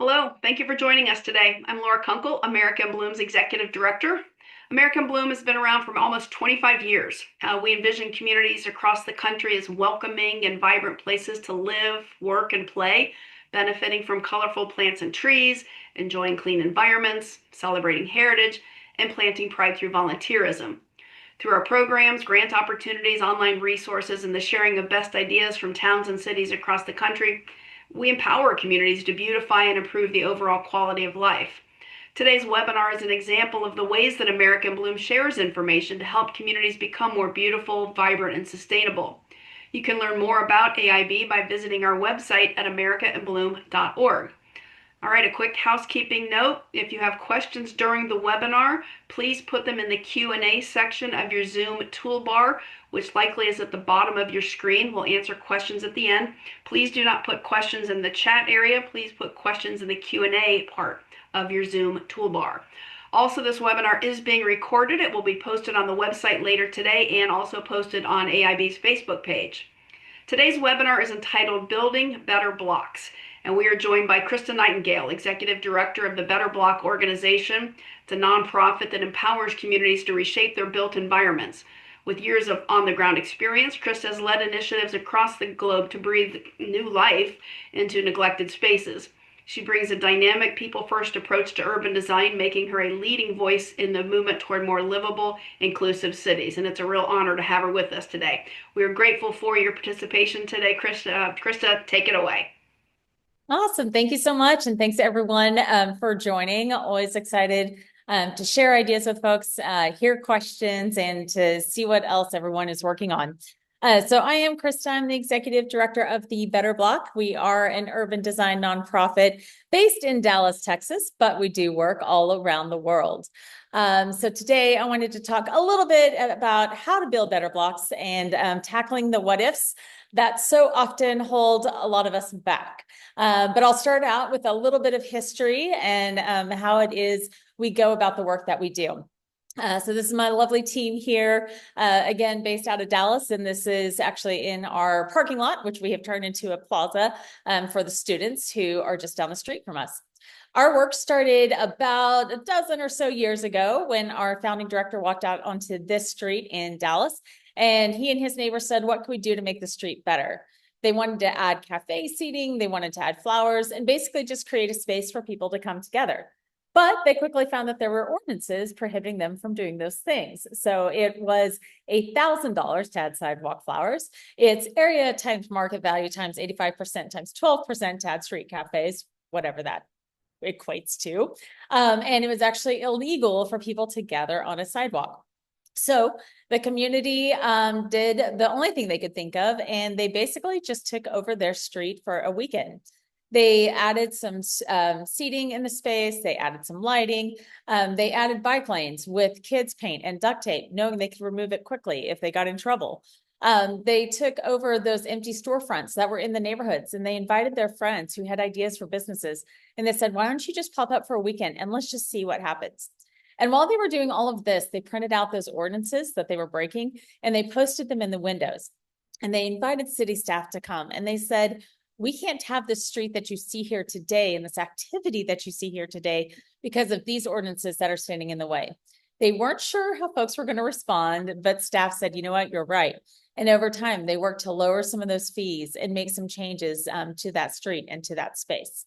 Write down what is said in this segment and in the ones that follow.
Hello, thank you for joining us today. I'm Laura Kunkel, American Bloom's Executive Director. American Bloom has been around for almost 25 years. We envision communities across the country as welcoming and vibrant places to live, work, and play, benefiting from colorful plants and trees, enjoying clean environments, celebrating heritage, and planting pride through volunteerism. Through our programs, grant opportunities, online resources, and the sharing of best ideas from towns and cities across the country, we empower communities to beautify and improve the overall quality of life. Today's webinar is an example of the ways that American Bloom shares information to help communities become more beautiful, vibrant, and sustainable. You can learn more about AIB by visiting our website at americaandbloom.org. All right, a quick housekeeping note. If you have questions during the webinar, please put them in the Q&A section of your Zoom toolbar, which likely is at the bottom of your screen. We'll answer questions at the end. Please do not put questions in the chat area. Please put questions in the Q&A part of your Zoom toolbar. Also, this webinar is being recorded. It will be posted on the website later today and also posted on AIB's Facebook page. Today's webinar is entitled Building Better Blocks, and we are joined by Krista Nightengale, Executive Director of the Better Block organization. It's a nonprofit that empowers communities to reshape their built environments. With years of on-the-ground experience, Krista has led initiatives across the globe to breathe new life into neglected spaces. She brings a dynamic, people-first approach to urban design, making her a leading voice in the movement toward more livable, inclusive cities. And it's a real honor to have her with us today. We are grateful for your participation today, Krista. Krista, take it away. Awesome. Thank you so much. And thanks everyone for joining. Always excited to share ideas with folks, hear questions, and to see what else everyone is working on. So I am Krista. I'm the Executive Director of the Better Block. We are an urban design nonprofit based in Dallas, Texas, but we do work all around the world. So today I wanted to talk a little bit about how to build better blocks and tackling the what ifs that so often hold a lot of us back. But I'll start out with a little bit of history and how it is we go about the work that we do. So this is my lovely team here, again, based out of Dallas, and this is actually in our parking lot, which we have turned into a plaza for the students who are just down the street from us. Our work started about a dozen or so years ago when our founding director walked out onto this street in Dallas, and he and his neighbor said, what can we do to make the street better? They wanted to add cafe seating, they wanted to add flowers, and basically just create a space for people to come together. But they quickly found that there were ordinances prohibiting them from doing those things. So it was $1,000 to add sidewalk flowers. It's area times market value times 85% times 12% to add street cafes, whatever that equates to. And it was actually illegal for people to gather on a sidewalk. So the community did the only thing they could think of, and they basically just took over their street for a weekend. They added some seating in the space. They added some lighting. They added bike lanes with kids paint and duct tape, knowing they could remove it quickly if they got in trouble. They took over those empty storefronts that were in the neighborhoods, and they invited their friends who had ideas for businesses. And they said, why don't you just pop up for a weekend and let's just see what happens. And while they were doing all of this, they printed out those ordinances that they were breaking, and they posted them in the windows. And they invited city staff to come, and they said, we can't have this street that you see here today and this activity that you see here today because of these ordinances that are standing in the way. They weren't sure how folks were going to respond, but staff said, you know what, you're right. And over time, they worked to lower some of those fees and make some changes to that street and to that space.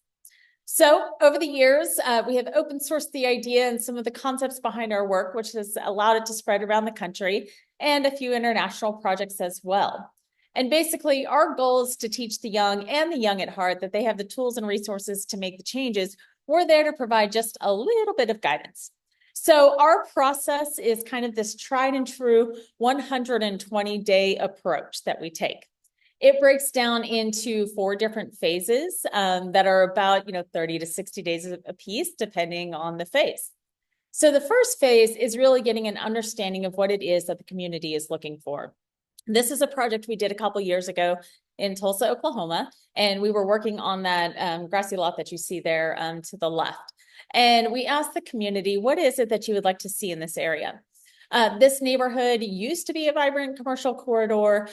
So over the years, we have open sourced the idea and some of the concepts behind our work, which has allowed it to spread around the country and a few international projects as well. And basically, our goal is to teach the young and the young at heart that they have the tools and resources to make the changes. We're there to provide just a little bit of guidance. So our process is kind of this tried and true 120-day approach that we take. It breaks down into 4 different phases that are about 30 to 60 days a piece, depending on the phase. So the first phase is really getting an understanding of what it is that the community is looking for. This is a project we did a couple years ago in Tulsa, Oklahoma, and we were working on that grassy lot that you see there to the left. And we asked the community, what is it that you would like to see in this area? This neighborhood used to be a vibrant commercial corridor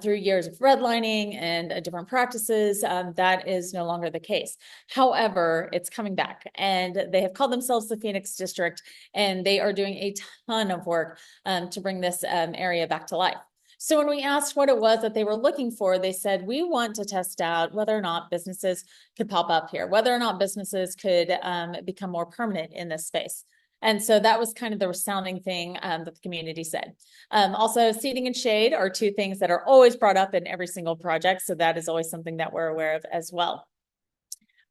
through years of redlining and different practices. That is no longer the case. However, it's coming back, and they have called themselves the Phoenix District, and they are doing a ton of work to bring this area back to life. So when we asked what it was that they were looking for, they said, we want to test out whether or not businesses could pop up here, whether or not businesses could become more permanent in this space. And so that was kind of the resounding thing that the community said. Also, seating and shade are two things that are always brought up in every single project. So that is always something that we're aware of as well.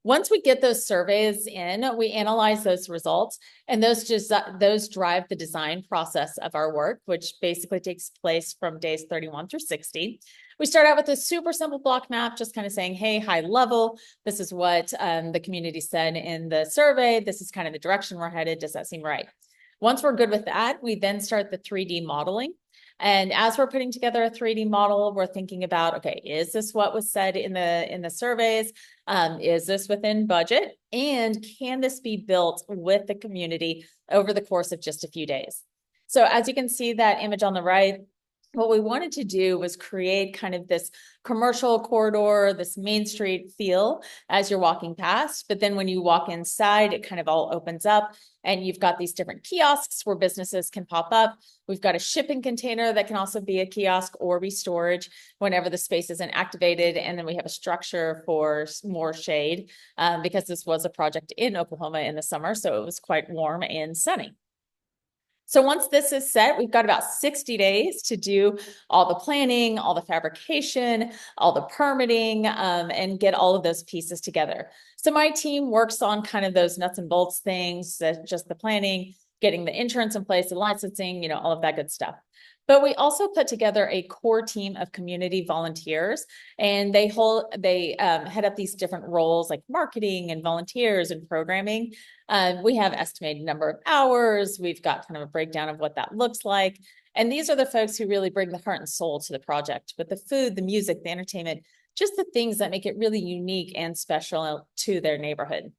Once we get those surveys in, we analyze those results, and those drive the design process of our work, which basically takes place from days 31 through 60. We start out with a super simple block map, just kind of saying, hey, high level, this is what the community said in the survey. This is kind of the direction we're headed. Does that seem right? Once we're good with that, we then start the 3D modeling. And as we're putting together a 3D model, we're thinking about, okay, is this what was said in the surveys? Is this within budget? And can this be built with the community over the course of just a few days? So as you can see that image on the right, what we wanted to do was create kind of this commercial corridor, this Main Street feel as you're walking past. But then when you walk inside, it kind of all opens up, and you've got these different kiosks where businesses can pop up. We've got a shipping container that can also be a kiosk or be storage whenever the space isn't activated. And then we have a structure for more shade because this was a project in Oklahoma in the summer, so it was quite warm and sunny. So once this is set, we've got about 60 days to do all the planning, all the fabrication, all the permitting, and get all of those pieces together. So my team works on kind of those nuts and bolts things, just the planning, getting the insurance in place, the licensing, all of that good stuff. But we also put together a core team of community volunteers, and they head up these different roles like marketing and volunteers and programming. We have estimated number of hours. We've got kind of a breakdown of what that looks like. And these are the folks who really bring the heart and soul to the project with the food, the music, the entertainment, just the things that make it really unique and special to their neighborhood.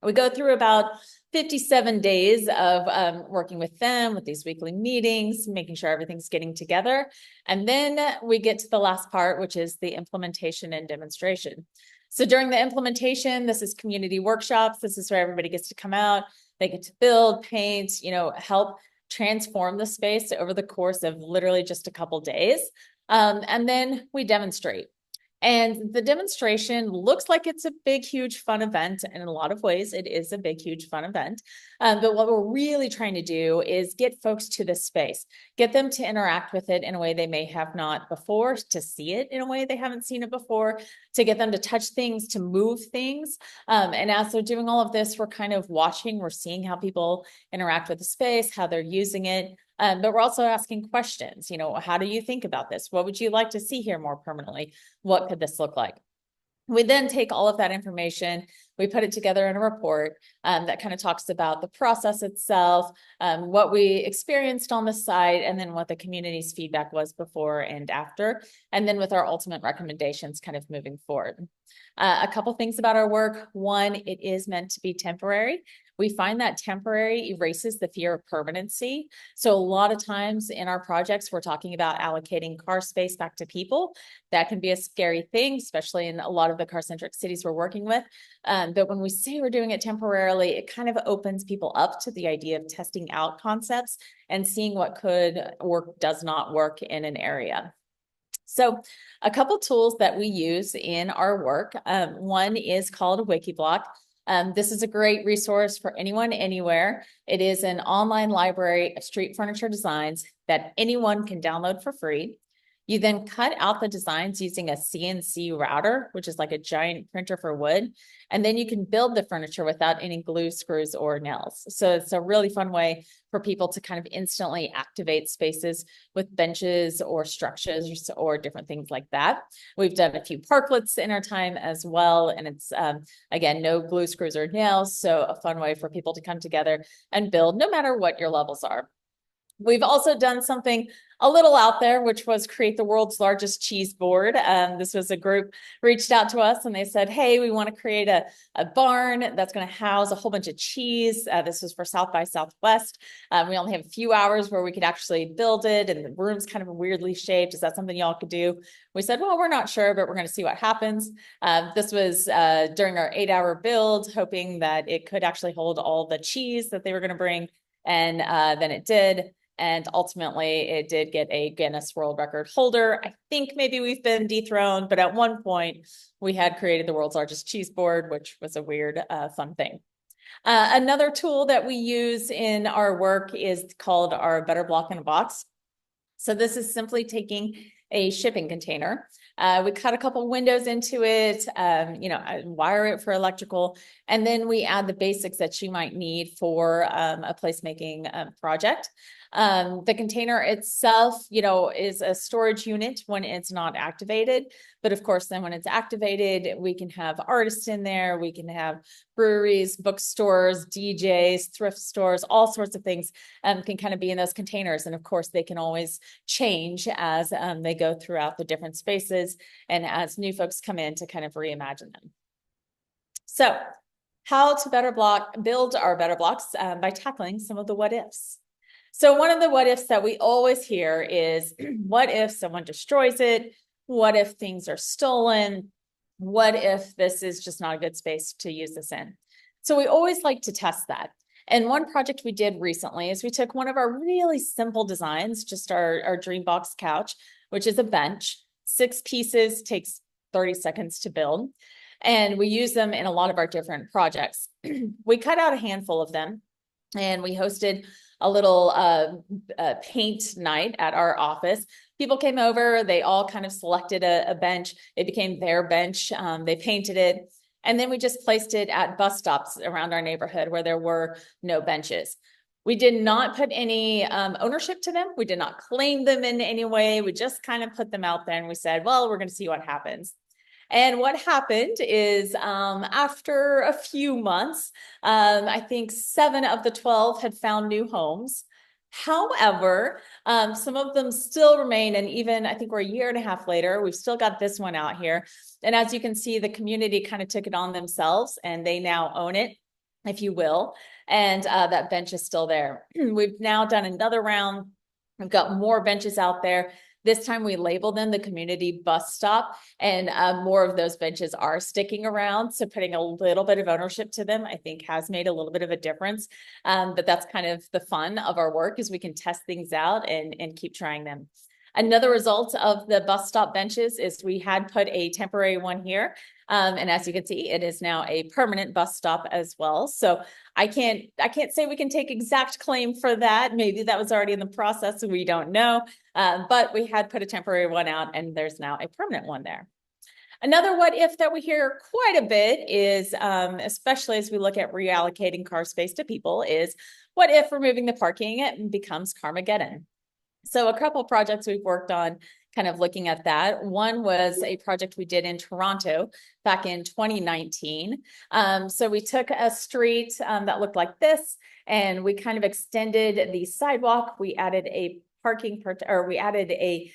We go through about 57 days of working with them with these weekly meetings, making sure everything's getting together. And then we get to the last part, which is the implementation and demonstration. So during the implementation, this is community workshops. This is where everybody gets to come out. They get to build, paint, help transform the space over the course of literally just a couple days. And then we demonstrate. And the demonstration looks like it's a big, huge, fun event. And in a lot of ways, it is a big, huge, fun event. But what we're really trying to do is get folks to this space, get them to interact with it in a way they may have not before, to see it in a way they haven't seen it before, to get them to touch things, to move things. And as they're doing all of this, we're kind of watching, we're seeing how people interact with the space, how they're using it. But we're also asking questions, how do you think about this? What would you like to see here more permanently? What could this look like? We then take all of that information, we put it together in a report that kind of talks about the process itself, what we experienced on the site, and then what the community's feedback was before and after, and then with our ultimate recommendations kind of moving forward. A couple things about our work. One, it is meant to be temporary. We find that temporary erases the fear of permanency. So a lot of times in our projects, we're talking about allocating car space back to people. That can be a scary thing, especially in a lot of the car-centric cities we're working with. But when we say we're doing it temporarily, it kind of opens people up to the idea of testing out concepts and seeing what could or does not work in an area. So a couple tools that we use in our work. One is called Wikiblock. This is a great resource for anyone, anywhere. It is an online library of street furniture designs that anyone can download for free. You then cut out the designs using a CNC router, which is like a giant printer for wood. And then you can build the furniture without any glue, screws, or nails. So it's a really fun way for people to kind of instantly activate spaces with benches or structures or different things like that. We've done a few parklets in our time as well. And it's, again, no glue, screws, or nails. So a fun way for people to come together and build no matter what your levels are. We've also done something a little out there, which was create the world's largest cheese board. This was a group reached out to us and they said, hey, we want to create a barn that's going to house a whole bunch of cheese. This was for South by Southwest. We only have a few hours where we could actually build it, and the room's kind of weirdly shaped. Is that something y'all could do? We said, well, we're not sure, but we're going to see what happens. This was during our 8-hour build, hoping that it could actually hold all the cheese that they were going to bring. And then it did. And ultimately, it did get a Guinness World Record holder. I think maybe we've been dethroned, but at one point, we had created the world's largest cheese board, which was a weird, fun thing. Another tool that we use in our work is called our Better Block in a Box. So this is simply taking a shipping container. We cut a couple windows into it, wire it for electrical, and then we add the basics that you might need for a placemaking project. The container itself, is a storage unit when it's not activated. But of course, then when it's activated, we can have artists in there. We can have breweries, bookstores, DJs, thrift stores, all sorts of things can kind of be in those containers. And of course, they can always change as they go throughout the different spaces and as new folks come in to kind of reimagine them. So how to build our better blocks by tackling some of the what ifs. So one of the what ifs that we always hear is, what if someone destroys it? What if things are stolen? What if this is just not a good space to use this in? So we always like to test that. And one project we did recently is we took one of our really simple designs, just our dream box couch, which is a bench, 6 pieces, takes 30 seconds to build. And we use them in a lot of our different projects. We cut out a handful of them and we hosted a little paint night at our office. People came over, they all kind of selected a bench. It became their bench. They painted it. And then we just placed it at bus stops around our neighborhood where there were no benches. We did not put any ownership to them. We did not claim them in any way. We just kind of put them out there and we said, well, we're going to see what happens. And what happened is after a few months, I think 7 of the 12 had found new homes. However, some of them still remain. And even I think we're a year and a half later, we've still got this one out here. And as you can see, the community kind of took it on themselves and they now own it, if you will. And that bench is still there. We've now done another round. We've got more benches out there. This time we label them the community bus stop, and more of those benches are sticking around. So putting a little bit of ownership to them, I think, has made a little bit of a difference. But that's kind of the fun of our work, is we can test things out and keep trying them. Another result of the bus stop benches is we had put a temporary one here. And as you can see, it is now a permanent bus stop as well. So I can't say we can take exact claim for that. Maybe that was already in the process. We don't know. But we had put a temporary one out and there's now a permanent one there. Another what if that we hear quite a bit is, especially as we look at reallocating car space to people, is what if removing the parking it becomes Carmageddon? So a couple of projects we've worked on kind of looking at that. One was a project we did in Toronto back in 2019. So we took a street that looked like this, and we kind of extended the sidewalk. We added a we added a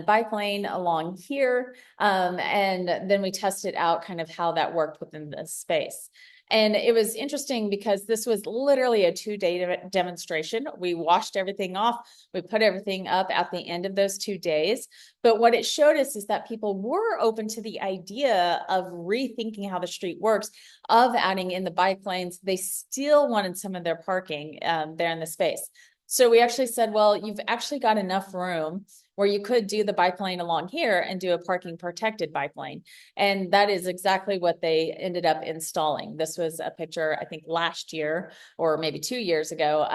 bike lane along here. And then we tested out kind of how that worked within the space. And it was interesting because this was literally a 2-day demonstration. We washed everything off. We put everything up at the end of those 2 days. But what it showed us is that people were open to the idea of rethinking how the street works, of adding in the bike lanes. They still wanted some of their parking there in the space. So we actually said, well, you've actually got enough room where you could do the bike lane along here and do a parking protected bike lane. And that is exactly what they ended up installing. This was a picture, I think, last year or maybe 2 years ago,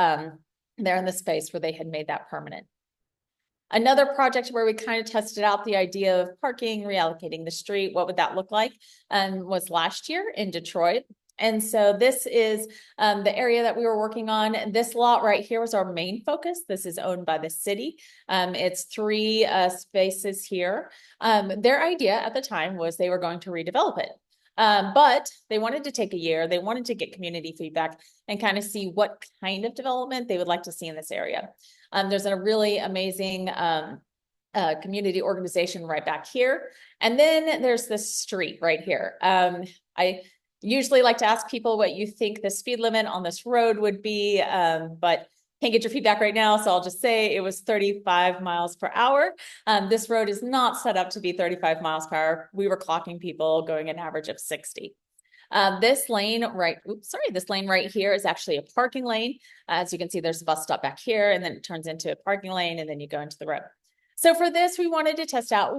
there in the space where they had made that permanent. Another project where we kind of tested out the idea of parking, reallocating the street, what would that look like, was last year in Detroit. And so this is the area that we were working on. This lot right here was our main focus. This is owned by the city. It's 3 spaces here. Their idea at the time was they were going to redevelop it. But they wanted to take a year. They wanted to get community feedback and kind of see what kind of development they would like to see in this area. There's a really amazing community organization right back here. And then there's this street right here. I usually like to ask people what you think the speed limit on this road would be, but can't get your feedback right now, so I'll just say it was 35 miles per hour. This road is not set up to be 35 miles per hour. We were clocking people going an average of 60. This lane right here is actually a parking lane. As you can see, there's a bus stop back here, and then it turns into a parking lane, and then you go into the road. So for this, we wanted to test out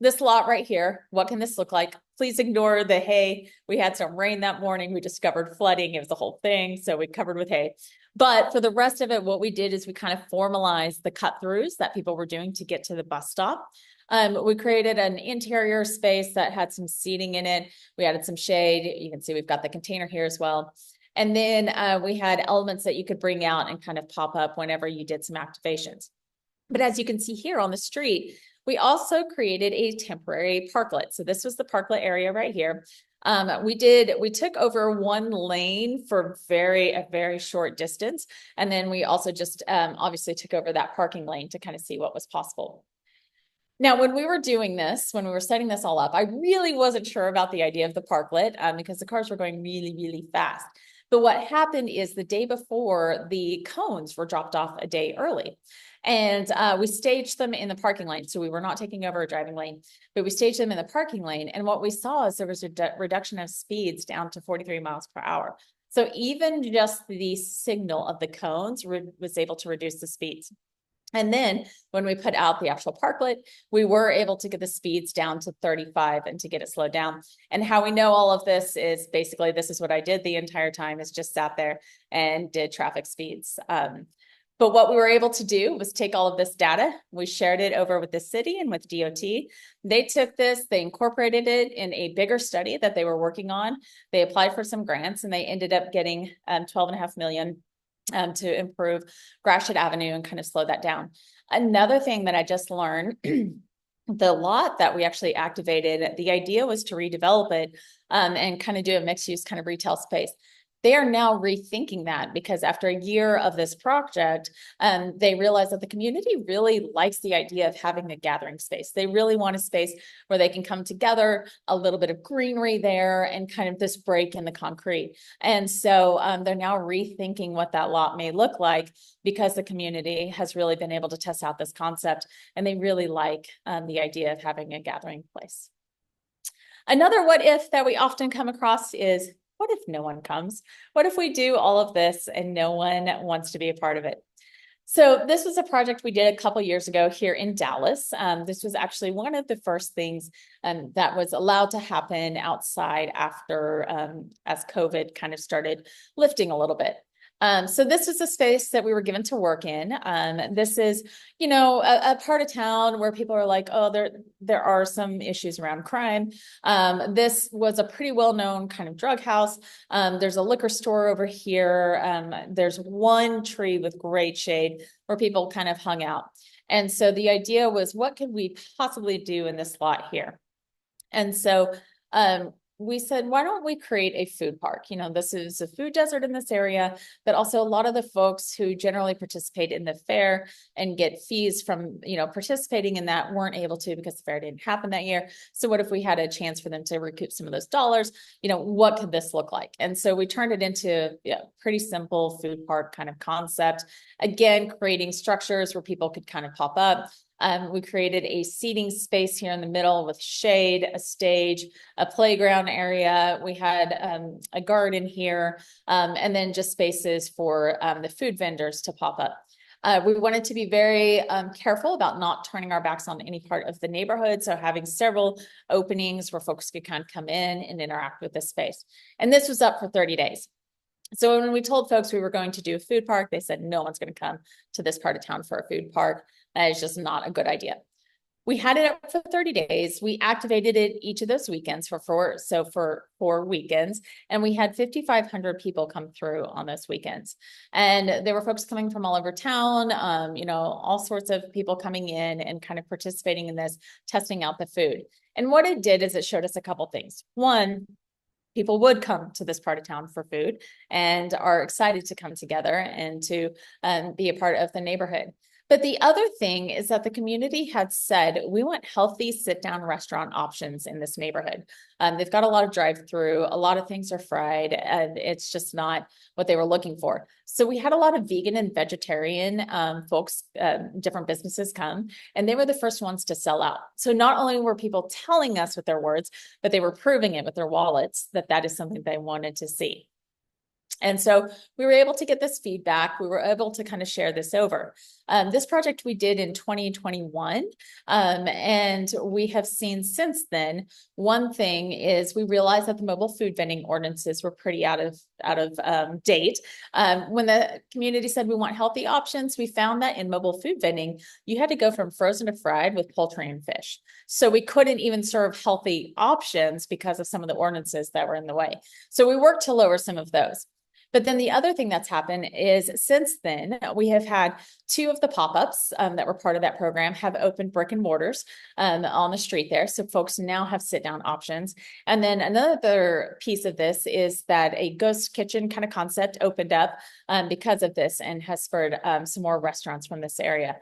this lot right here. What can this look like? Please ignore the hay. We had some rain that morning. We discovered flooding. It was the whole thing. So we covered with hay. But for the rest of it, what we did is we kind of formalized the cut throughs that people were doing to get to the bus stop. We created an interior space that had some seating in it. We added some shade. You can see we've got the container here as well. And then we had elements that you could bring out and kind of pop up whenever you did some activations. But as you can see here on the street, we also created a temporary parklet. So this was the parklet area right here. We took over one lane for a very short distance. And then we also just obviously took over that parking lane to kind of see what was possible. Now, when we were doing this, when we were setting this all up, I really wasn't sure about the idea of the parklet because the cars were going really, really fast. But what happened is the day before, the cones were dropped off a day early. And we staged them in the parking lane. So we were not taking over a driving lane, but we staged them in the parking lane. And what we saw is there was a reduction of speeds down to 43 miles per hour. So even just the signal of the cones was able to reduce the speeds. And then when we put out the actual parklet, we were able to get the speeds down to 35 and to get it slowed down. And how we know all of this is basically, this is what I did the entire time, is just sat there and did traffic speeds. But what we were able to do was take all of this data. We shared it over with the city and with DOT. They took this, they incorporated it in a bigger study that they were working on. They applied for some grants and they ended up getting 12.5 million to improve Gratiot Avenue and kind of slow that down. Another thing that I just learned, the lot that we actually activated, the idea was to redevelop it and kind of do a mixed use kind of retail space. They are now rethinking that because after a year of this project, they realized that the community really likes the idea of having a gathering space. They really want a space where they can come together, a little bit of greenery there, and kind of this break in the concrete. And so they're now rethinking what that lot may look like because the community has really been able to test out this concept, and they really like the idea of having a gathering place. Another what if that we often come across is, what if no one comes? What if we do all of this and no one wants to be a part of it? So this was a project we did a couple years ago here in Dallas. This was actually one of the first things that was allowed to happen outside after as COVID kind of started lifting a little bit. So this was a space that we were given to work in. This is, you know, a part of town where people are like, oh, there are some issues around crime. This was a pretty well-known kind of drug house. There's a liquor store over here. There's one tree with great shade where people kind of hung out. And so the idea was, what could we possibly do in this lot here? And so we said, why don't we create a food park? You know, this is a food desert in this area, but also a lot of the folks who generally participate in the fair and get fees from, you know, participating in that weren't able to because the fair didn't happen that year. So what if we had a chance for them to recoup some of those dollars? You know, what could this look like? And so we turned it into a pretty simple food park kind of concept. Again, creating structures where people could kind of pop up. We created a seating space here in the middle with shade, a stage, a playground area. We had a garden here, and then just spaces for the food vendors to pop up. We wanted to be very careful about not turning our backs on any part of the neighborhood. So having several openings where folks could kind of come in and interact with this space. And this was up for 30 days. So when we told folks we were going to do a food park, they said, no one's going to come to this part of town for a food park. That is just not a good idea. We had it up for 30 days. We activated it each of those weekends for 4 weekends, and we had 5,500 people come through on those weekends. And there were folks coming from all over town, you know, all sorts of people coming in and kind of participating in this, testing out the food. And what it did is it showed us a couple things. One, people would come to this part of town for food and are excited to come together and to be a part of the neighborhood. But the other thing is that the community had said, we want healthy sit-down restaurant options in this neighborhood. They've got a lot of drive-through, a lot of things are fried, and it's just not what they were looking for. So we had a lot of vegan and vegetarian folks, different businesses come, and they were the first ones to sell out. So not only were people telling us with their words, but they were proving it with their wallets that that is something they wanted to see. And so we were able to get this feedback. We were able to kind of share this over. This project we did in 2021, and we have seen since then. One thing is we realized that the mobile food vending ordinances were pretty out of date. When the community said we want healthy options, we found that in mobile food vending, you had to go from frozen to fried with poultry and fish. So we couldn't even serve healthy options because of some of the ordinances that were in the way. So we worked to lower some of those. But then the other thing that's happened is since then, we have had two of the pop-ups that were part of that program have opened brick and mortars on the street there. So folks now have sit-down options. And then another piece of this is that a ghost kitchen kind of concept opened up because of this and has spurred some more restaurants from this area.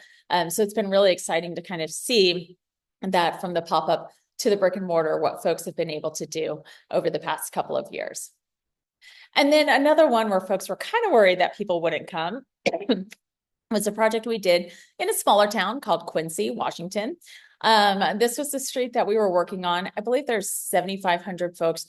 So it's been really exciting to kind of see that from the pop-up to the brick and mortar, what folks have been able to do over the past couple of years. And then another one where folks were kind of worried that people wouldn't come was a project we did in a smaller town called Quincy, Washington. This was the street that we were working on. I believe there's 7,500 folks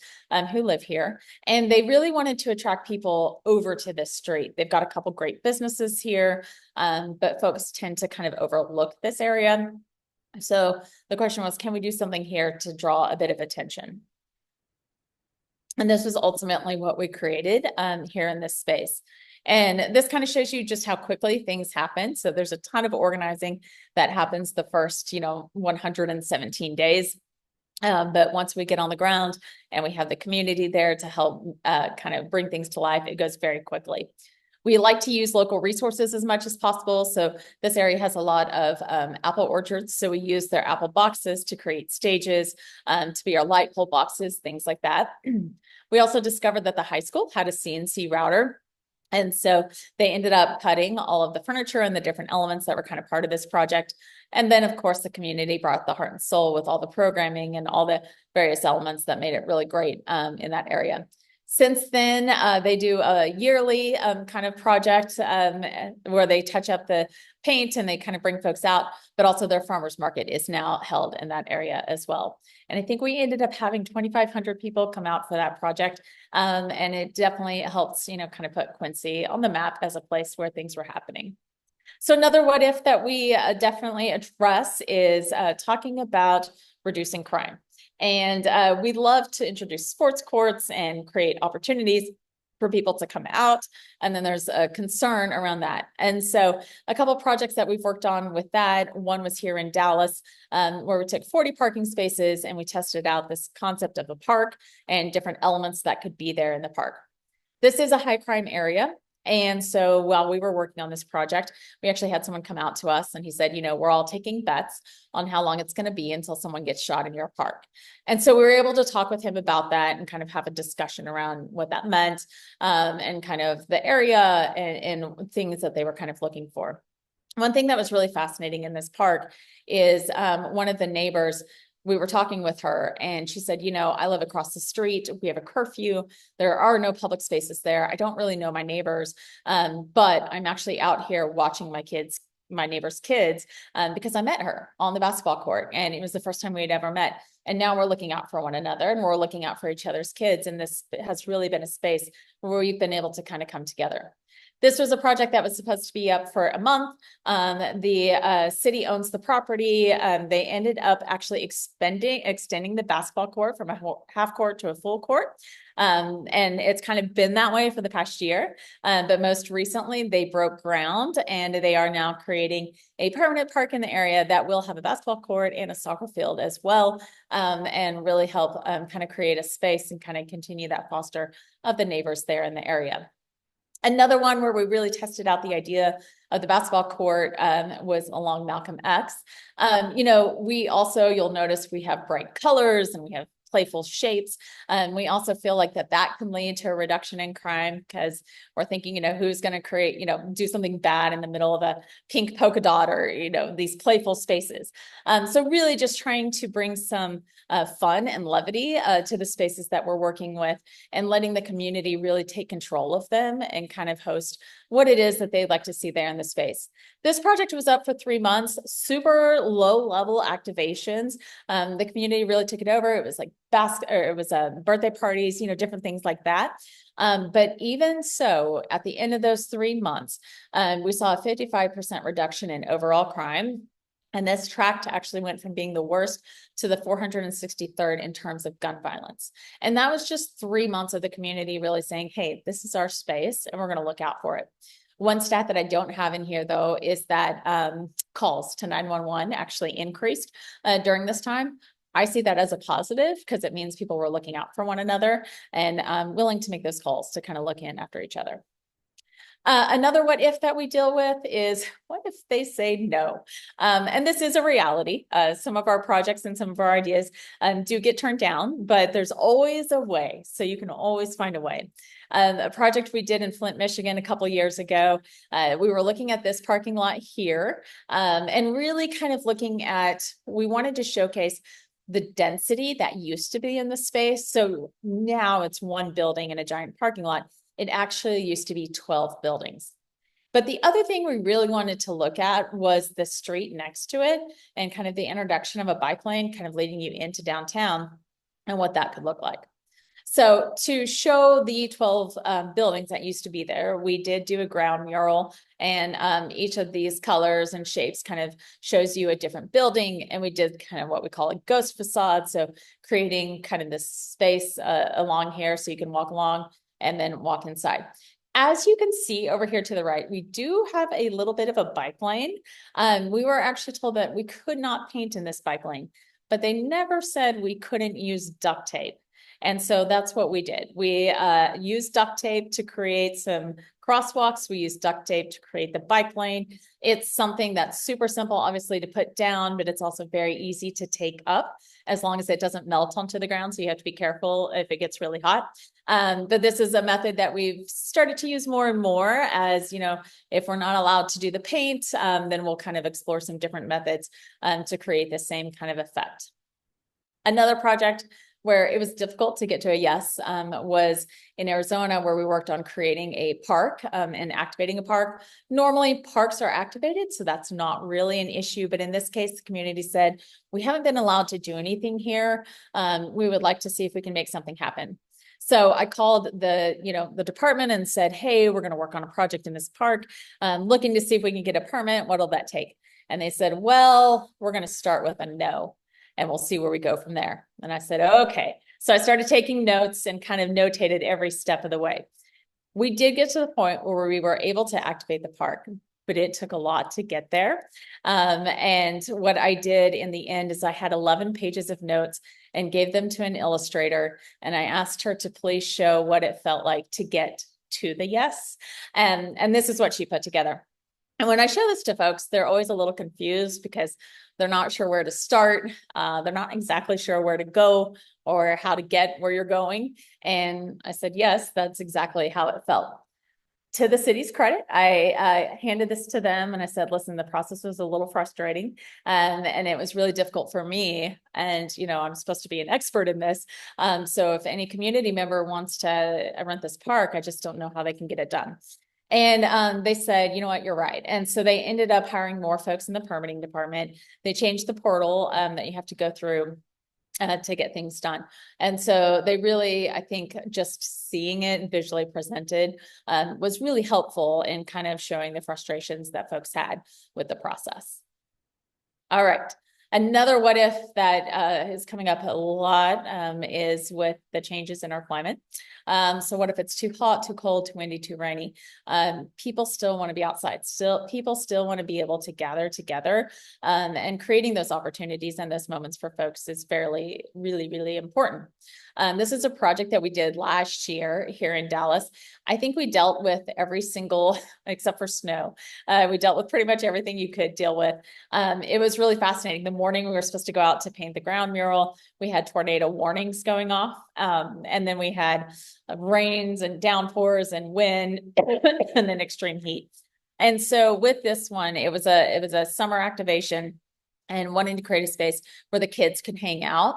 who live here, and they really wanted to attract people over to this street. They've got a couple great businesses here, but folks tend to kind of overlook this area. So the question was, can we do something here to draw a bit of attention? And this was ultimately what we created here in this space. And this kind of shows you just how quickly things happen. So there's a ton of organizing that happens the first, 117 days. But once we get on the ground and we have the community there to help kind of bring things to life, it goes very quickly. We like to use local resources as much as possible. So this area has a lot of apple orchards. So we use their apple boxes to create stages, to be our light pole boxes, things like that. We also discovered that the high school had a CNC router. And so they ended up cutting all of the furniture and the different elements that were kind of part of this project. And then, of course, the community brought the heart and soul with all the programming and all the various elements that made it really great in that area. Since then, they do a yearly kind of project where they touch up the paint and they kind of bring folks out, but also their farmers market is now held in that area as well. And I think we ended up having 2,500 people come out for that project. And it definitely helps, kind of put Quincy on the map as a place where things were happening. So another what if that we definitely address is talking about reducing crime. And we love to introduce sports courts and create opportunities for people to come out. And then there's a concern around that. And so a couple of projects that we've worked on with that, one was here in Dallas, where we took 40 parking spaces and we tested out this concept of a park and different elements that could be there in the park. This is a high crime area. And so while we were working on this project, we actually had someone come out to us and he said, we're all taking bets on how long it's going to be until someone gets shot in your park. And so we were able to talk with him about that and kind of have a discussion around what that meant and kind of the area and things that they were kind of looking for. One thing that was really fascinating in this park is one of the neighbors, we were talking with her and she said, I live across the street. We have a curfew. There are no public spaces there. I don't really know my neighbors, but I'm actually out here watching my neighbor's kids, because I met her on the basketball court and it was the first time we had ever met. And now we're looking out for one another and we're looking out for each other's kids. And this has really been a space where we've been able to kind of come together. This was a project that was supposed to be up for a month. The city owns the property. They ended up actually extending the basketball court from a half court to a full court. And it's kind of been that way for the past year. But most recently, they broke ground and they are now creating a permanent park in the area that will have a basketball court and a soccer field as well, and really help kind of create a space and kind of continue that foster of the neighbors there in the area. Another one where we really tested out the idea of the basketball court was along Malcolm X. We also, you'll notice we have bright colors and we have playful shapes. We also feel like that can lead to a reduction in crime because we're thinking, who's going to create, do something bad in the middle of a pink polka dot or, these playful spaces. So really just trying to bring some fun and levity to the spaces that we're working with and letting the community really take control of them and kind of host what it is that they'd like to see there in the space. This project was up for 3 months, super low level activations. The community really took it over. It was like birthday parties, different things like that. But even so, at the end of those 3 months, we saw a 55% reduction in overall crime. And this tract actually went from being the worst to the 463rd in terms of gun violence. And that was just 3 months of the community really saying, hey, this is our space and we're going to look out for it. One stat that I don't have in here, though, is that calls to 911 actually increased during this time. I see that as a positive because it means people were looking out for one another and willing to make those calls to kind of look in after each other. Another what if that we deal with is what if they say no? And this is a reality. Some of our projects and some of our ideas do get turned down, but there's always a way. So you can always find a way. A project we did in Flint, Michigan a couple years ago, we were looking at this parking lot here and really kind of looking at, we wanted to showcase the density that used to be in the space. So now it's one building and a giant parking lot. It actually used to be 12 buildings. But the other thing we really wanted to look at was the street next to it and kind of the introduction of a bike lane kind of leading you into downtown and what that could look like. So to show the 12 buildings that used to be there, we did do a ground mural, and each of these colors and shapes kind of shows you a different building. And we did kind of what we call a ghost facade. So creating kind of this space along here so you can walk along and then walk inside. As you can see over here to the right, we do have a little bit of a bike lane. We were actually told that we could not paint in this bike lane, but they never said we couldn't use duct tape. And so that's what we did. We used duct tape to create some crosswalks. We used duct tape to create the bike lane. It's something that's super simple, obviously, to put down, but it's also very easy to take up as long as it doesn't melt onto the ground. So you have to be careful if it gets really hot. But this is a method that we've started to use more and more as, if we're not allowed to do the paint, then we'll kind of explore some different methods to create the same kind of effect. Another project where it was difficult to get to a yes was in Arizona, where we worked on creating a park and activating a park. Normally parks are activated, so that's not really an issue. But in this case, the community said, we haven't been allowed to do anything here. We would like to see if we can make something happen. So I called the department and said, hey, we're going to work on a project in this park, looking to see if we can get a permit. What'll that take? And they said, well, we're going to start with a no, and we'll see where we go from there. And I said, okay. So I started taking notes and kind of notated every step of the way. We did get to the point where we were able to activate the park, but it took a lot to get there. And what I did in the end is I had 11 pages of notes and gave them to an illustrator. And I asked her to please show what it felt like to get to the yes. And this is what she put together. And when I show this to folks, they're always a little confused because they're not sure where to start. They're not exactly sure where to go or how to get where you're going. And I said, yes, that's exactly how it felt. To the city's credit, I handed this to them and I said, listen, the process was a little frustrating and it was really difficult for me. And, I'm supposed to be an expert in this. So if any community member wants to rent this park, I just don't know how they can get it done. And they said, you know what, you're right. And so they ended up hiring more folks in the permitting department. They changed the portal that you have to go through to get things done. And so they really, I think, just seeing it visually presented was really helpful in kind of showing the frustrations that folks had with the process. All right. Another what if that is coming up a lot is with the changes in our climate. So what if it's too hot, too cold, too windy, too rainy? People still want to be outside. People still want to be able to gather together, and creating those opportunities and those moments for folks is really, really important. This is a project that we did last year here in Dallas. I think we dealt with every single, except for snow. We dealt with pretty much everything you could deal with. It was really fascinating. The morning we were supposed to go out to paint the ground mural. We had tornado warnings going off. And then we had rains and downpours and wind and then extreme heat. And so with this one, it was a summer activation and wanting to create a space where the kids can hang out.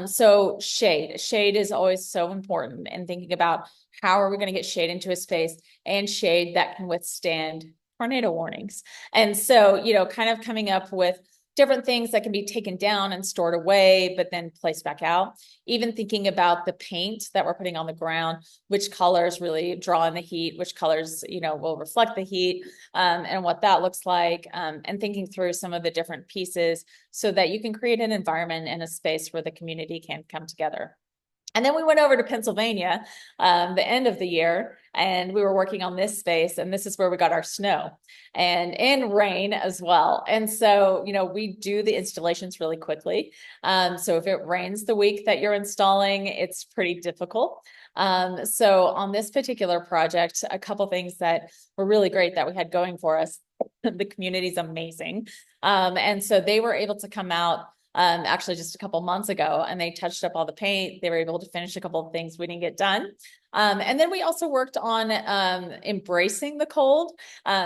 So shade is always so important, and thinking about how are we going to get shade into a space, and shade that can withstand tornado warnings. And so, kind of coming up with different things that can be taken down and stored away, but then placed back out. Even thinking about the paint that we're putting on the ground, which colors really draw in the heat, which colors, will reflect the heat, and what that looks like, and thinking through some of the different pieces so that you can create an environment and a space where the community can come together. And then we went over to Pennsylvania, the end of the year, and we were working on this space, and this is where we got our snow and rain as well. And so, we do the installations really quickly. So if it rains the week that you're installing, it's pretty difficult. So on this particular project, a couple things that were really great that we had going for us. The community's amazing. And so they were able to come out actually just a couple months ago, and they touched up all the paint. They were able to finish a couple of things we didn't get done. And then we also worked on embracing the cold.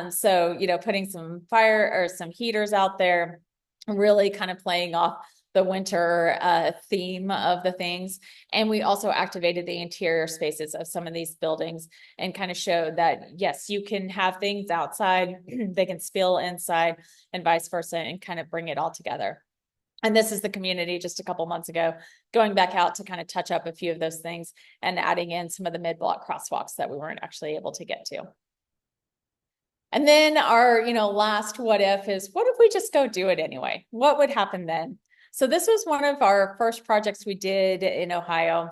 So, putting some fire or some heaters out there, really kind of playing off the winter theme of the things. And we also activated the interior spaces of some of these buildings and kind of showed that, yes, you can have things outside, they can spill inside and vice versa, and kind of bring it all together. And this is the community just a couple months ago, going back out to kind of touch up a few of those things and adding in some of the mid-block crosswalks that we weren't actually able to get to. And then our, last what if is, what if we just go do it anyway? What would happen then? So this was one of our first projects we did in Ohio.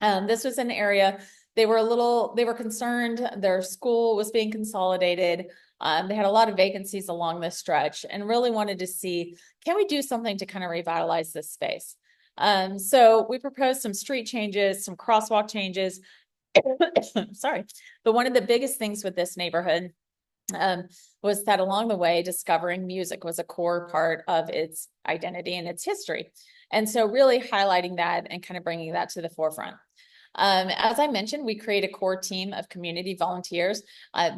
This was an area, they were concerned their school was being consolidated. They had a lot of vacancies along this stretch and really wanted to see, can we do something to kind of revitalize this space? So we proposed some street changes, some crosswalk changes. Sorry. But one of the biggest things with this neighborhood was that along the way, discovering music was a core part of its identity and its history. And so really highlighting that and kind of bringing that to the forefront. As I mentioned, we create a core team of community volunteers.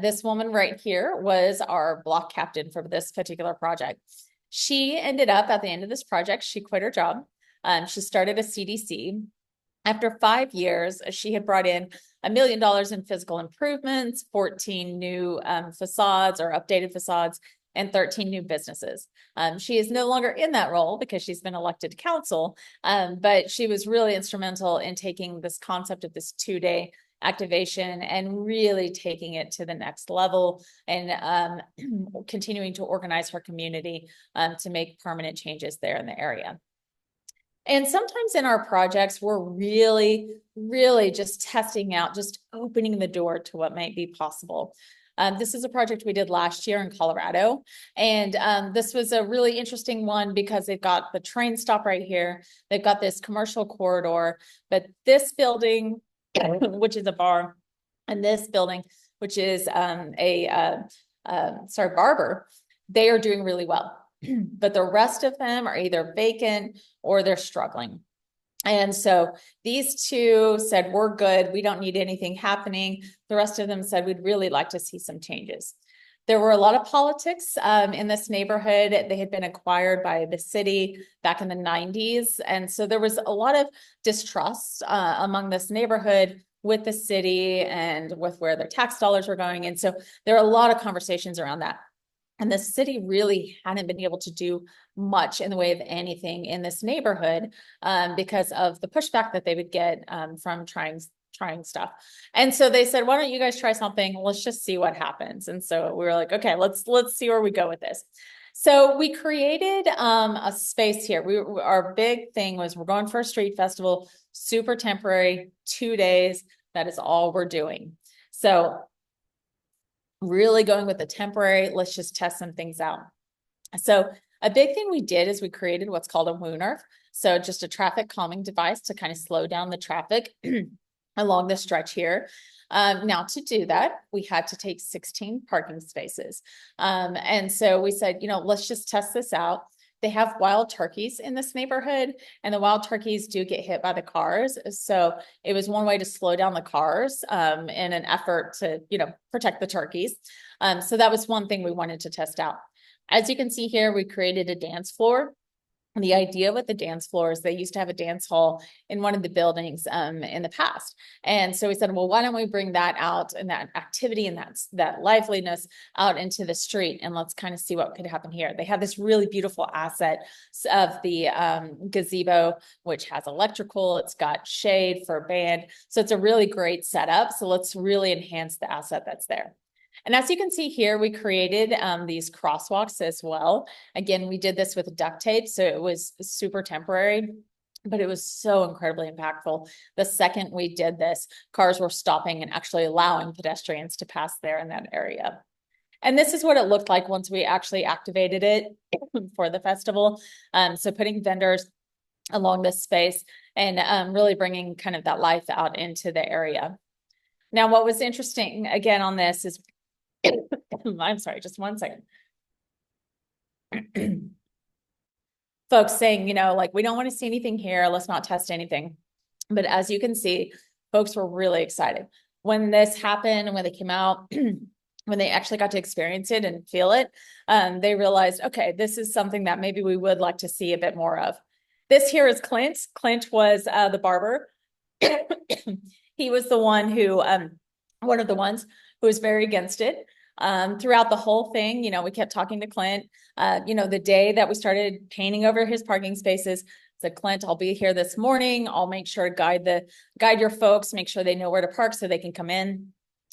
This woman right here was our block captain for this particular project. She ended up at the end of this project, she quit her job. She started a CDC. After 5 years, she had brought in $1 million in physical improvements, 14 new facades or updated facades, and 13 new businesses. She is no longer in that role because she's been elected to council, but she was really instrumental in taking this concept of this 2-day activation and really taking it to the next level and continuing to organize her community to make permanent changes there in the area. And sometimes in our projects, we're really, really just testing out, just opening the door to what might be possible. This is a project we did last year in Colorado. And this was a really interesting one because they've got the train stop right here. They've got this commercial corridor, but this building, which is a bar, and this building, which is barber, they are doing really well. But the rest of them are either vacant or they're struggling. And so these two said, we're good. We don't need anything happening. The rest of them said, we'd really like to see some changes. There were a lot of politics in this neighborhood. They had been acquired by the city back in the 90s. And so there was a lot of distrust among this neighborhood with the city and with where their tax dollars were going. And so there are a lot of conversations around that. And the city really hadn't been able to do much in the way of anything in this neighborhood because of the pushback that they would get from trying stuff. And so they said, why don't you guys try something? Let's just see what happens. And so we were like, okay, let's see where we go with this. So we created a space here. Our big thing was we're going for a street festival, super temporary, 2 days. That is all we're doing. So really going with the temporary, let's just test some things out. So a big thing we did is we created what's called a wooner. So just a traffic calming device to kind of slow down the traffic along the stretch here. Now to do that, we had to take 16 parking spaces. And so we said, let's just test this out. They have wild turkeys in this neighborhood, and the wild turkeys do get hit by the cars. So it was one way to slow down the cars in an effort to, protect the turkeys. So that was one thing we wanted to test out. As you can see here, we created a dance floor. And the idea with the dance floor is they used to have a dance hall in one of the buildings in the past. And so we said, well, why don't we bring that out and that activity and that liveliness out into the street, and let's kind of see what could happen here. They have this really beautiful asset of the gazebo, which has electrical, it's got shade for a band. So it's a really great setup. So let's really enhance the asset that's there. And as you can see here, we created these crosswalks as well. Again, we did this with duct tape, so it was super temporary, but it was so incredibly impactful. The second we did this, cars were stopping and actually allowing pedestrians to pass there in that area. And this is what it looked like once we actually activated it for the festival. So putting vendors along this space and really bringing kind of that life out into the area. Now, what was interesting again on this is I'm sorry, just one second. Folks saying, we don't want to see anything here. Let's not test anything. But as you can see, folks were really excited. When this happened and when they came out, when they actually got to experience it and feel it, they realized, okay, this is something that maybe we would like to see a bit more of. This here is Clint. Clint was the barber. He was the one who, one of the ones who was very against it. Throughout the whole thing, we kept talking to Clint. The day that we started painting over his parking spaces, said, Clint, I'll be here this morning. I'll make sure to guide your folks, make sure they know where to park so they can come in.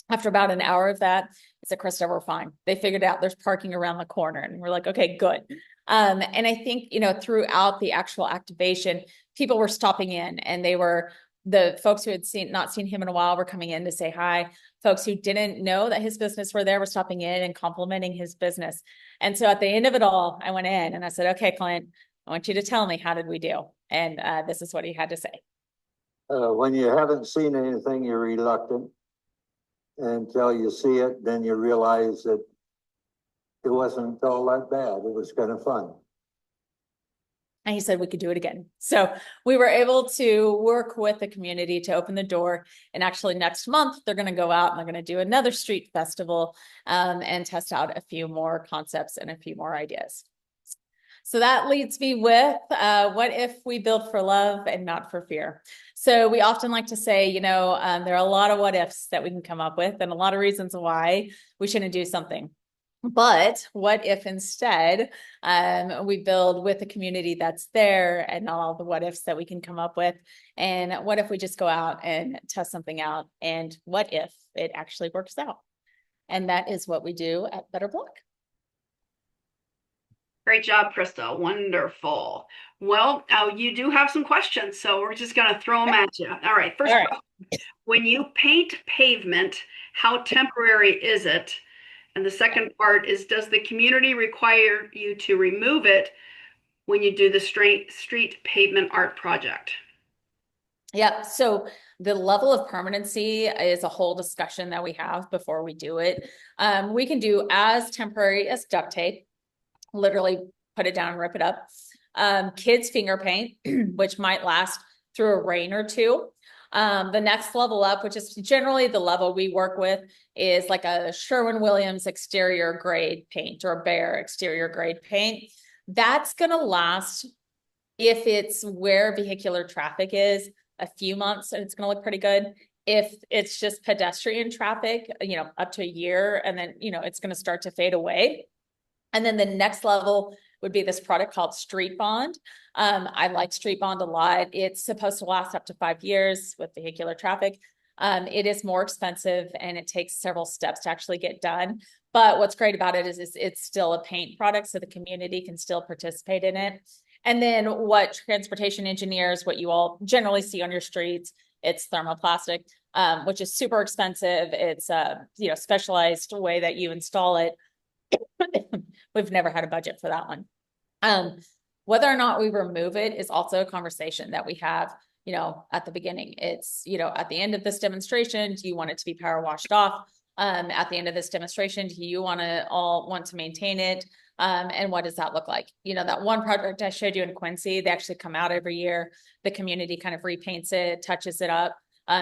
After about an hour of that, I said, Krista, we're fine. They figured out there's parking around the corner, and we're like, okay, good. And I think, throughout the actual activation, people were stopping in, and they were the folks who had not seen him in a while were coming in to say hi. Folks who didn't know that his business were there were stopping in and complimenting his business. And so at the end of it all, I went in and I said, okay, Clint, I want you to tell me, how did we do? And this is what he had to say. When you haven't seen anything, you're reluctant. Until you see it, then you realize that it wasn't all that bad. It was kind of fun. And he said we could do it again. So we were able to work with the community to open the door. And actually next month, they're going to go out and they're going to do another street festival and test out a few more concepts and a few more ideas. So that leads me with what if we build for love and not for fear? So we often like to say, there are a lot of what ifs that we can come up with and a lot of reasons why we shouldn't do something. But what if instead we build with the community that's there and all the what ifs that we can come up with? And what if we just go out and test something out? And what if it actually works out? And that is what we do at Better Block. Great job, Krista. Wonderful. Well, you do have some questions, so we're just going to throw them at you. All right. First, when you paint pavement, how temporary is it? And the second part is, does the community require you to remove it when you do the street pavement art project? Yeah, so the level of permanency is a whole discussion that we have before we do it. We can do as temporary as duct tape, literally put it down and rip it up. Kids finger paint, which might last through a rain or two. The next level up, which is generally the level we work with, is like a Sherwin-Williams exterior grade paint or a Behr exterior grade paint. That's going to last, if it's where vehicular traffic is, a few months, and it's going to look pretty good. If it's just pedestrian traffic, up to a year, and then, it's going to start to fade away. And then the next level would be this product called Street Bond. I like Street Bond a lot. It's supposed to last up to 5 years with vehicular traffic. It is more expensive and it takes several steps to actually get done. But what's great about it is it's still a paint product, so the community can still participate in it. And then what transportation engineers, what you all generally see on your streets, it's thermoplastic, which is super expensive. It's a specialized way that you install it. We've never had a budget for that one. Whether or not we remove it is also a conversation that we have, at the beginning. It's, at the end of this demonstration, do you want it to be power washed off? At the end of this demonstration, do you all want to maintain it? And what does that look like? You know, that one project I showed you in Quincy, they actually come out every year. The community kind of repaints it, touches it up.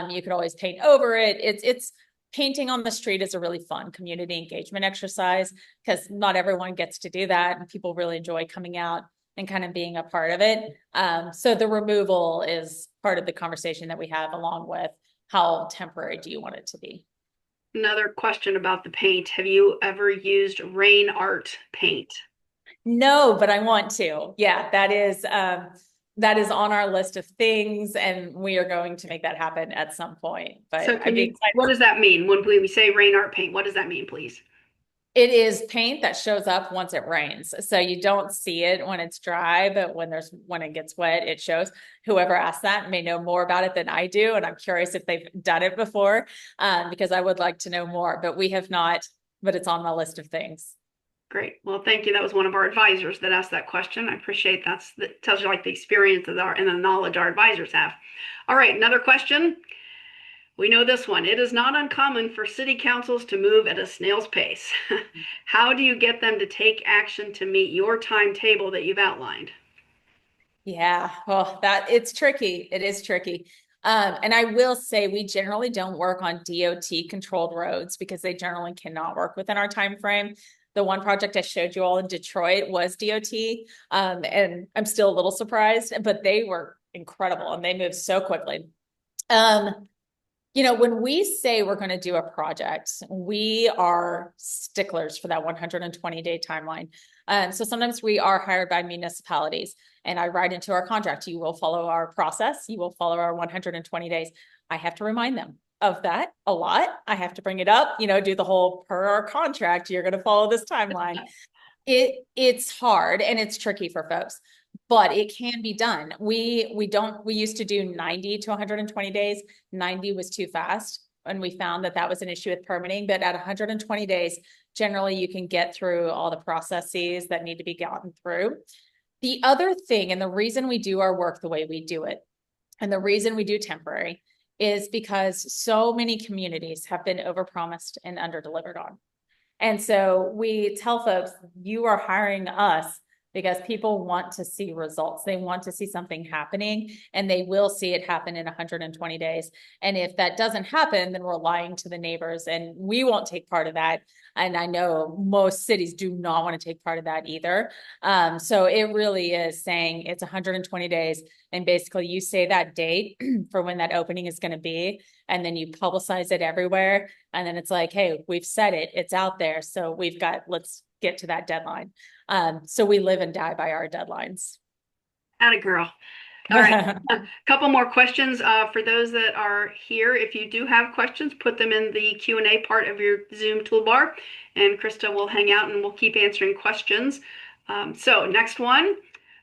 You could always paint over it. It's painting on the street is a really fun community engagement exercise because not everyone gets to do that. And people really enjoy coming out and kind of being a part of it. So the removal is part of the conversation that we have, along with how temporary do you want it to be? Another question about the paint. Have you ever used rain art paint? No, but I want to. Yeah, that is on our list of things, and we are going to make that happen at some point. But So I'd be excited. what does that mean when we say rain art paint? What does that mean, please? It is paint that shows up once it rains. So you don't see it when it's dry, but when it gets wet, it shows. Whoever asked that may know more about it than I do. And I'm curious if they've done it before, because I would like to know more, but we have not, but it's on my list of things. Great. Well, thank you. That was one of our advisors that asked that question. I appreciate that tells you like the experience and the knowledge our advisors have. All right, another question. We know this one. It is not uncommon for city councils to move at a snail's pace. How do you get them to take action to meet your timetable that you've outlined? Yeah, well, it's tricky. It is tricky. And I will say we generally don't work on DOT controlled roads because they generally cannot work within our time frame. The one project I showed you all in Detroit was DOT, and I'm still a little surprised, but they were incredible and they moved so quickly. You know, when we say we're going to do a project, we are sticklers for that 120-day timeline. So sometimes we are hired by municipalities, and I write into our contract, you will follow our process, you will follow our 120 days. I have to remind them of that a lot. I have to bring it up, you know, do the whole per our contract, you're going to follow this timeline. It's hard and it's tricky for folks, but it can be done. We used to do 90 to 120 days. 90 was too fast. And we found that was an issue with permitting, but at 120 days, generally you can get through all the processes that need to be gotten through. The other thing, and the reason we do our work the way we do it, and the reason we do temporary, is because so many communities have been overpromised and underdelivered on. And so we tell folks, you are hiring us because people want to see results. They want to see something happening, and they will see it happen in 120 days. And if that doesn't happen, then we're lying to the neighbors, and we won't take part of that. And I know most cities do not want to take part of that either. So it really is saying it's 120 days. And basically you say that date for when that opening is going to be, and then you publicize it everywhere. And then it's like, hey, we've said it, it's out there. So let's get to that deadline. So we live and die by our deadlines. Atta girl. All right, a couple more questions for those that are here. If you do have questions, put them in the Q&A part of your Zoom toolbar, and Krista will hang out and we'll keep answering questions. So next one,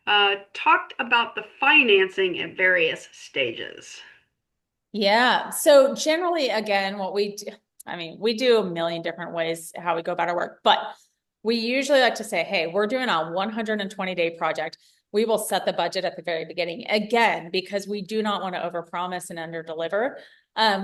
talked about the financing at various stages. Yeah, so generally, again, what we do, we do a million different ways how we go about our work, but we usually like to say, hey, we're doing a 120-day project. We will set the budget at the very beginning, again, because we do not want to overpromise and underdeliver.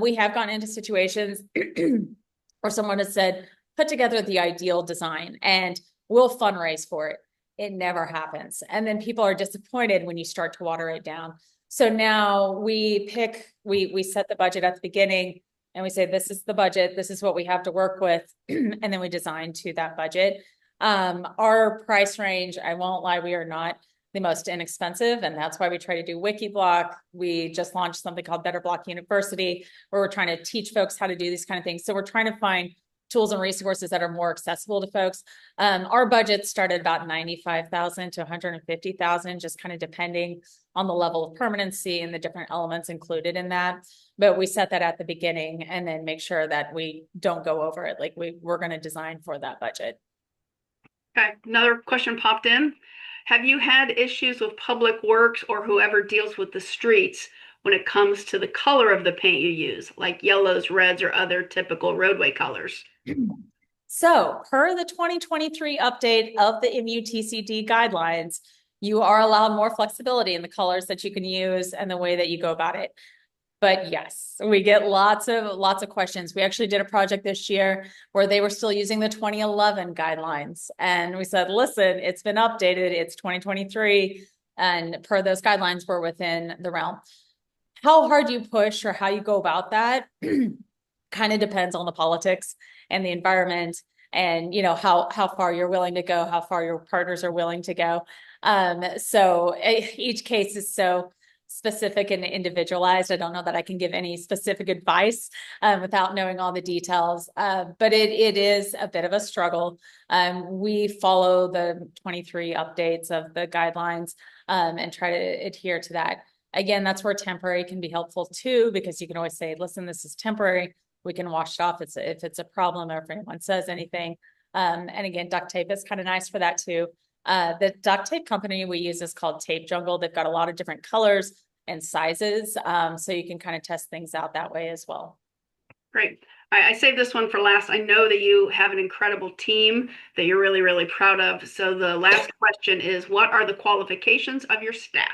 We have gone into situations where someone has said, put together the ideal design and we'll fundraise for it. It never happens. And then people are disappointed when you start to water it down. So now we set the budget at the beginning and we say, this is the budget, this is what we have to work with. And then we design to that budget. Our price range, I won't lie, we are not the most inexpensive. And that's why we try to do WikiBlock. We just launched something called Better Block University, where we're trying to teach folks how to do these kind of things. So we're trying to find tools and resources that are more accessible to folks. Our budget started about $95,000 to $150,000, just kind of depending on the level of permanency and the different elements included in that. But we set that at the beginning and then make sure that we don't go over it. Like we're going to design for that budget. Okay, another question popped in. Have you had issues with Public Works or whoever deals with the streets when it comes to the color of the paint you use, like yellows, reds, or other typical roadway colors? So per the 2023 update of the MUTCD guidelines, you are allowed more flexibility in the colors that you can use and the way that you go about it. But yes, we get lots of questions. We actually did a project this year where they were still using the 2011 guidelines. And we said, listen, it's been updated. It's 2023. And per those guidelines, we're within the realm. How hard you push or how you go about that kind of depends on the politics and the environment and, you know, how far you're willing to go, how far your partners are willing to go. So each case is so specific and individualized. I don't know that I can give any specific advice without knowing all the details, but it is a bit of a struggle. We follow the 23 updates of the guidelines and try to adhere to that. Again, that's where temporary can be helpful too, because you can always say, listen, this is temporary. We can wash it off if it's a problem or if anyone says anything. And again, duct tape is kind of nice for that too. The duct tape company we use is called Tape Jungle. They've got a lot of different colors and sizes. So you can kind of test things out that way as well. Great. I saved this one for last. I know that you have an incredible team that you're really, really proud of. So the last question is, what are the qualifications of your staff?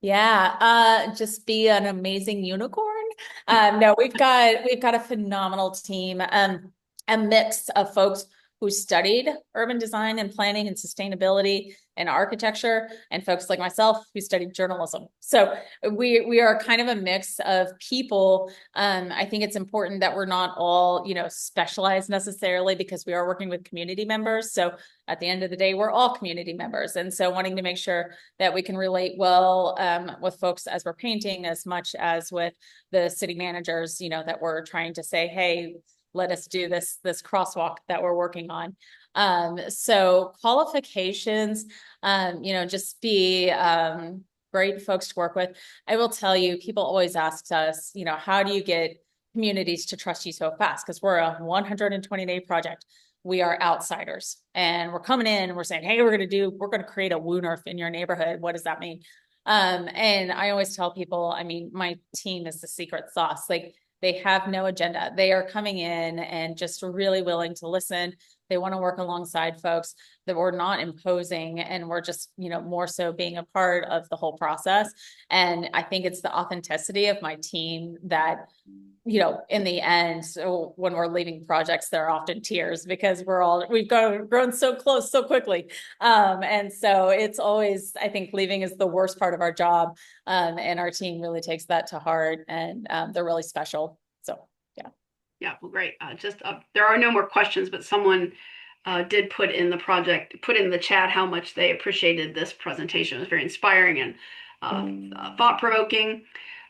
Yeah, just be an amazing unicorn. No, we've got a phenomenal team. A mix of folks who studied urban design and planning and sustainability and architecture, and folks like myself who studied journalism. So we are kind of a mix of people. I think it's important that we're not all, you know, specialized necessarily, because we are working with community members. So at the end of the day, we're all community members. And so wanting to make sure that we can relate well with folks as we're painting, as much as with the city managers, you know, that we're trying to say, hey, let us do this crosswalk that we're working on. So qualifications, you know, just be great folks to work with. I will tell you, people always ask us, you know, how do you get communities to trust you so fast? Because we're a 120-day project. We are outsiders and we're coming in and we're saying, hey, we're going to create a WUNRF in your neighborhood. What does that mean? And I always tell people, I mean, my team is the secret sauce. Like, they have no agenda. They are coming in and just really willing to listen. They want to work alongside folks, that we're not imposing, and we're just, you know, more so being a part of the whole process. And I think it's the authenticity of my team that, you know, in the end, so when we're leaving projects, there are often tears, because we've grown so close so quickly. And so it's always, I think leaving is the worst part of our job. And our team really takes that to heart, and they're really special. So, yeah. Yeah, well, great. There are no more questions, but someone did put in the chat how much they appreciated this presentation. It was very inspiring and thought-provoking.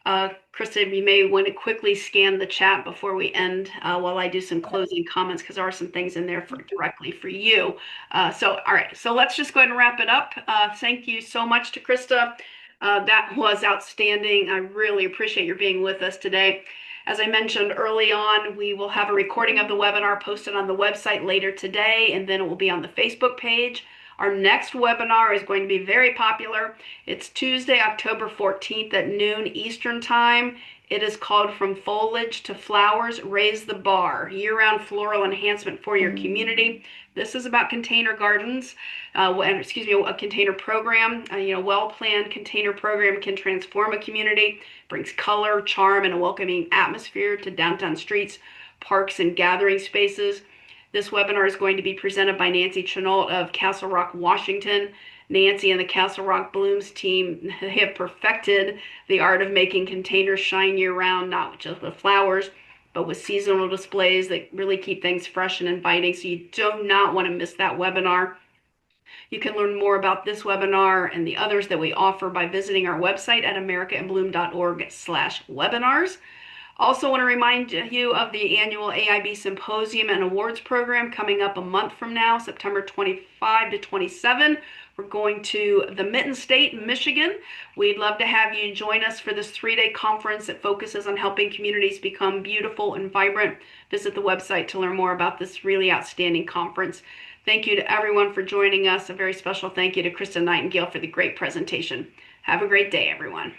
Krista, you may want to quickly scan the chat before we end while I do some closing comments, because there are some things in there directly for you. All right, so let's just go ahead and wrap it up. Thank you so much to Krista. That was outstanding. I really appreciate your being with us today. As I mentioned early on, we will have a recording of the webinar posted on the website later today, and then it will be on the Facebook page. Our next webinar is going to be very popular. It's Tuesday, October 14th at noon Eastern Time. It is called From Foliage to Flowers, Raise the Bar, year-round floral enhancement for your community. This is about container gardens, a container program. Well-planned container program can transform a community, brings color, charm, and a welcoming atmosphere to downtown streets, parks, and gathering spaces. This webinar is going to be presented by Nancy Chenault of Castle Rock, Washington. Nancy and the Castle Rock Blooms team have perfected the art of making containers shine year-round, not just with flowers, but with seasonal displays that really keep things fresh and inviting. So you do not want to miss that webinar. You can learn more about this webinar and the others that we offer by visiting our website at americainbloom.org/webinars. Also want to remind you of the annual AIB Symposium and Awards program coming up a month from now, September 25 to 27. We're going to the Mitten State, Michigan. We'd love to have you join us for this 3-day conference that focuses on helping communities become beautiful and vibrant. Visit the website to learn more about this really outstanding conference. Thank you to everyone for joining us. A very special thank you to Krista Nightengale for the great presentation. Have a great day, everyone.